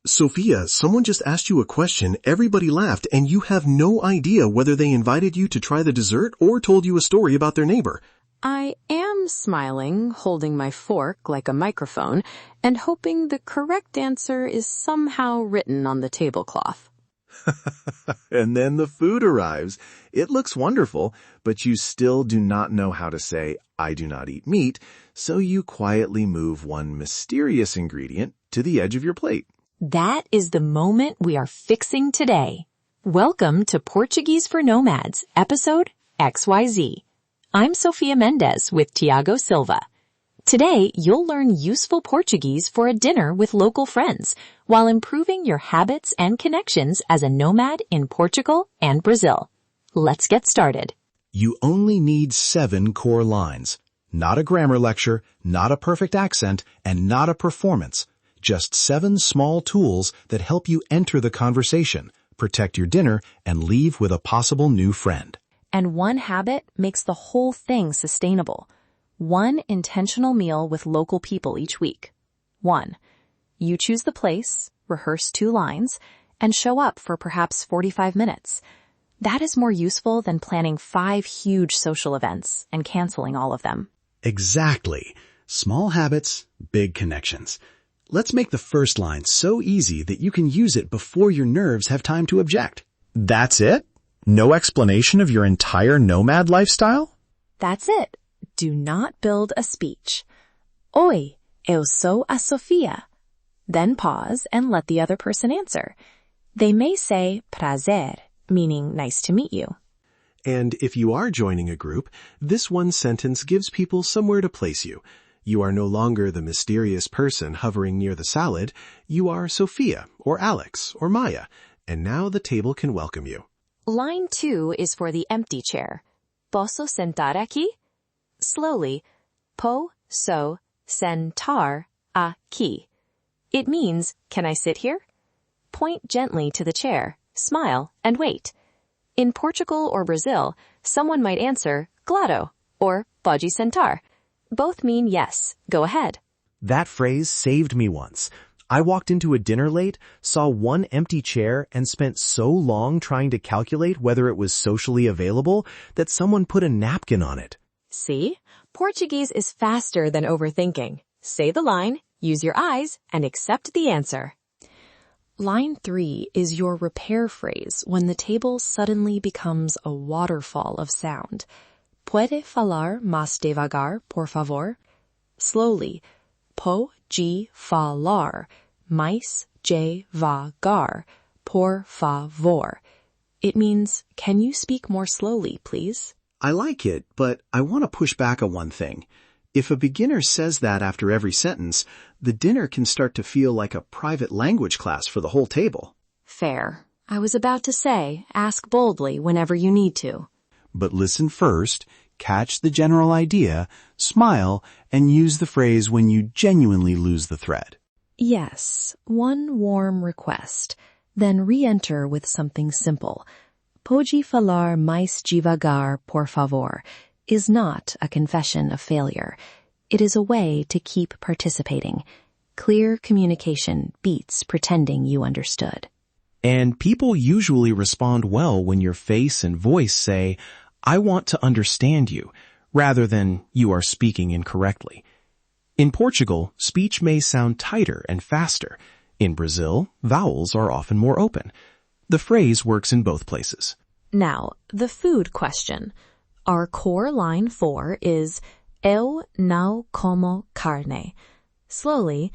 Sophia, someone just asked you a question, everybody laughed, and you have no idea whether they invited you to try the dessert or told you a story about their neighbor. I am smiling, holding my fork like a microphone, and hoping the correct answer is somehow written on the tablecloth. And then the food arrives. It looks wonderful, but you still do not know how to say, I do not eat meat, so you quietly move one mysterious ingredient to the edge of your plate. That is the moment we are fixing today. Welcome to Portuguese for Nomads, episode XYZ. I'm Sofia Mendez with Tiago Silva. Today, you'll learn useful Portuguese for a dinner with local friends while improving your habits and connections as a nomad in Portugal and Brazil. Let's get started. You only need 7 core lines. Not a grammar lecture, not a perfect accent, and not a performance. Just 7 small tools that help you enter the conversation, protect your dinner, and leave with a possible new friend. And one habit makes the whole thing sustainable. 1 intentional meal with local people each week. 1. You choose the place, rehearse 2 lines, and show up for perhaps 45 minutes. That is more useful than planning 5 huge social events and canceling all of them. Exactly. Small habits, big connections. Let's make the first line so easy that you can use it before your nerves have time to object. That's it? No explanation of your entire nomad lifestyle? That's it. Do not build a speech. Oi, eu sou a Sofia. Then pause and let the other person answer. They may say prazer, meaning nice to meet you. And if you are joining a group, this one sentence gives people somewhere to place you. You are no longer the mysterious person hovering near the salad. You are Sophia, or Alex, or Maya, and now the table can welcome you. Line 2 is for the empty chair. Posso sentar aqui? Slowly, posso sentar aqui. It means, can I sit here? Point gently to the chair, smile, and wait. In Portugal or Brazil, someone might answer, claro, or pode sentar. Both mean yes, go ahead. That phrase saved me once. I walked into a dinner late, saw one empty chair, and spent so long trying to calculate whether it was socially available that someone put a napkin on it. See? Portuguese is faster than overthinking. Say the line, use your eyes, and accept the answer. Line 3 is your repair phrase when the table suddenly becomes a waterfall of sound. Pode falar mais devagar, por favor? Slowly. Pode falar mais devagar, por favor. It means, can you speak more slowly, please? I like it, but I want to push back on one thing. If a beginner says that after every sentence, the dinner can start to feel like a private language class for the whole table. Fair. I was about to say, ask boldly whenever you need to. But listen first, catch the general idea, smile, and use the phrase when you genuinely lose the thread. Yes, one warm request. Then re-enter with something simple. Pode falar mais devagar, por favor, is not a confession of failure. It is a way to keep participating. Clear communication beats pretending you understood. And people usually respond well when your face and voice say, I want to understand you, rather than you are speaking incorrectly. In Portugal, speech may sound tighter and faster. In Brazil, vowels are often more open. The phrase works in both places. Now, the food question. Our core line 4 is eu não como carne. Slowly,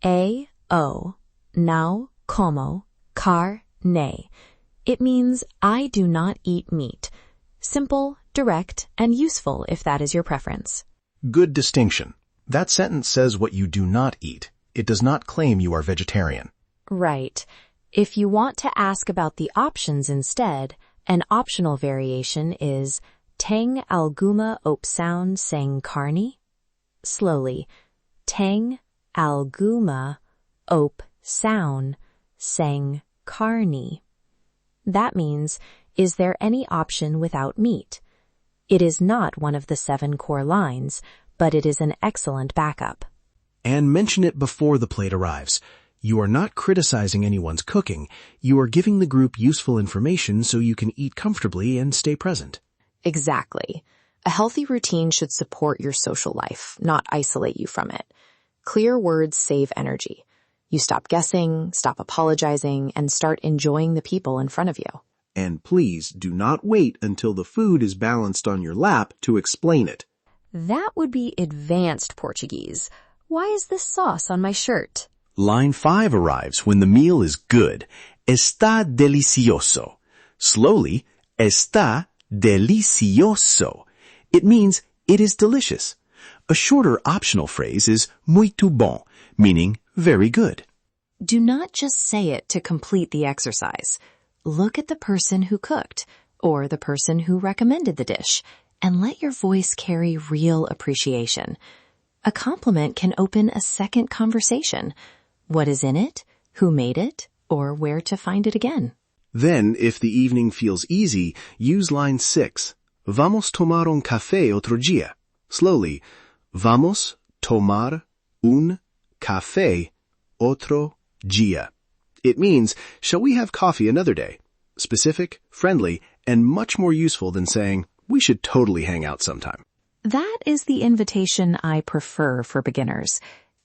eu não como carne. It means I do not eat meat. Simple, direct, and useful if that is your preference. Good distinction. That sentence says what you do not eat. It does not claim you are vegetarian. Right. If you want to ask about the options instead, an optional variation is tem alguma opção sem carne? Slowly. Tem alguma opção sem carne? That means, is there any option without meat? It is not one of the 7 core lines, but it is an excellent backup. And mention it before the plate arrives. You are not criticizing anyone's cooking. You are giving the group useful information so you can eat comfortably and stay present. Exactly. A healthy routine should support your social life, not isolate you from it. Clear words save energy. You stop guessing, stop apologizing, and start enjoying the people in front of you. And please do not wait until the food is balanced on your lap to explain it. That would be advanced Portuguese. Why is this sauce on my shirt? Line 5 arrives when the meal is good. Está delicioso. Slowly, está delicioso. It means it is delicious. A shorter optional phrase is muito bom, meaning very good. Do not just say it to complete the exercise. Look at the person who cooked, or the person who recommended the dish, and let your voice carry real appreciation. A compliment can open a second conversation. What is in it, who made it, or where to find it again. Then, if the evening feels easy, use line 6. Vamos tomar un café otro día. Slowly, vamos tomar un café otro día. It means, shall we have coffee another day? Specific, friendly, and much more useful than saying, we should totally hang out sometime. That is the invitation I prefer for beginners.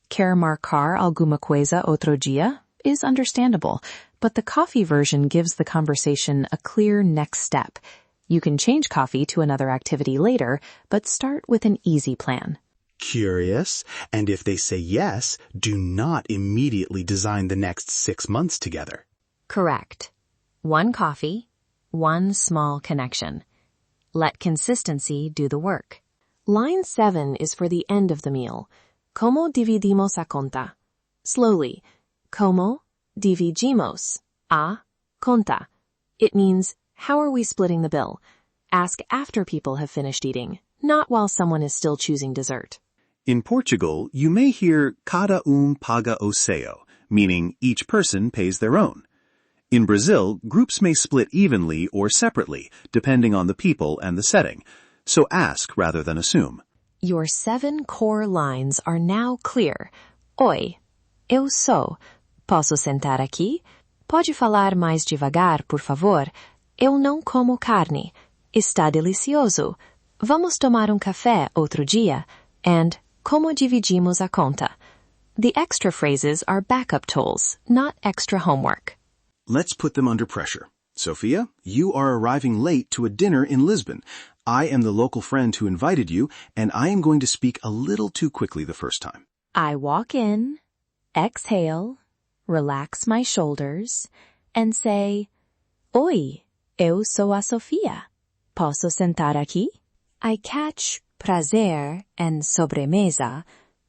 Quer marcar alguma coisa otro dia is understandable, but the coffee version gives the conversation a clear next step. You can change coffee to another activity later, but start with an easy plan. Curious? And if they say yes, do not immediately design the next 6 months together. Correct. One coffee, one small connection. Let consistency do the work. Line 7 is for the end of the meal. Como dividimos a conta? Slowly. Como dividimos a conta? It means, how are we splitting the bill? Ask after people have finished eating, not while someone is still choosing dessert. In Portugal, you may hear cada paga o seu, meaning each person pays their own. In Brazil, groups may split evenly or separately, depending on the people and the setting, so ask rather than assume. Your 7 core lines are now clear. Oi, eu sou. Posso sentar aqui? Pode falar mais devagar, por favor? Eu não como carne. Está delicioso. Vamos tomar um café outro dia? And como dividimos a conta? The extra phrases are backup tools, not extra homework. Let's put them under pressure. Sofia, you are arriving late to a dinner in Lisbon. I am the local friend who invited you, and I am going to speak a little too quickly the first time. I walk in, exhale, relax my shoulders, and say, Oi, eu sou a Sofia. Posso sentar aqui? I catch prazer and sobremesa,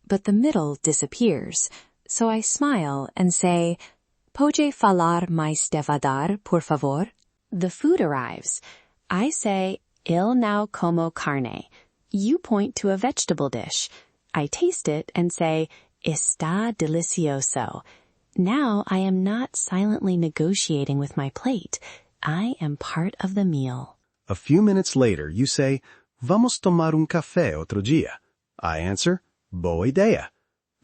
but the middle disappears, so I smile and say, Pode falar mais devagar, por favor? The food arrives. I say, Eu não como carne. You point to a vegetable dish. I taste it and say, Está delicioso. Now I am not silently negotiating with my plate. I am part of the meal. A few minutes later, you say, Vamos tomar un café otro día. I answer, Boa ideia.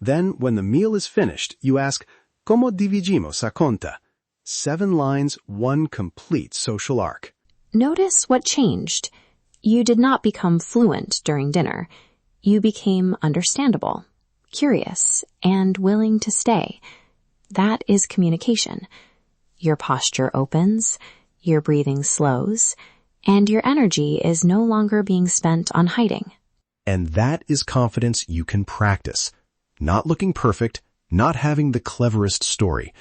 Then, when the meal is finished, you ask, Como dividimos a conta? 7 lines, 1 complete social arc. Notice what changed. You did not become fluent during dinner. You became understandable, curious, and willing to stay. That is communication. Your posture opens, your breathing slows, and your energy is no longer being spent on hiding. And that is confidence you can practice. Not looking perfect, not having the cleverest story,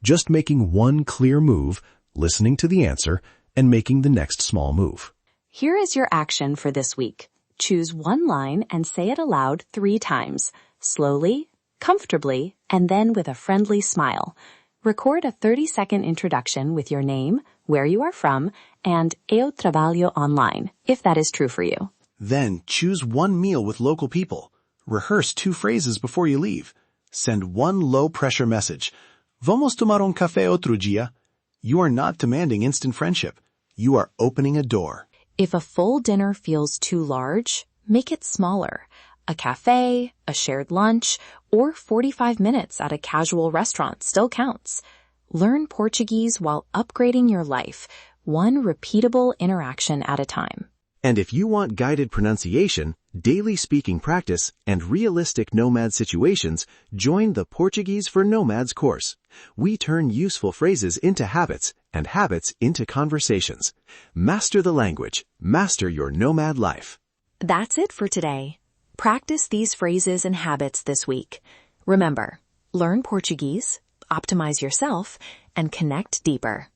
just making one clear move, listening to the answer, and making the next small move. Here is your action for this week. Choose one line and say it aloud 3 times, slowly, comfortably, and then with a friendly smile. Record a 30-second introduction with your name, where you are from, and Eu trabalho online, if that is true for you. Then choose one meal with local people. Rehearse 2 phrases before you leave. Send 1 low-pressure message. Vamos tomar un café otro día. You are not demanding instant friendship. You are opening a door. If a full dinner feels too large, make it smaller. A cafe, a shared lunch, or 45 minutes at a casual restaurant still counts. Learn Portuguese while upgrading your life, one repeatable interaction at a time. And if you want guided pronunciation, daily speaking practice, and realistic nomad situations, join the Portuguese for Nomads course. We turn useful phrases into habits and habits into conversations. Master the language. Master your nomad life. That's it for today. Practice these phrases and habits this week. Remember, learn Portuguese, optimize yourself, and connect deeper.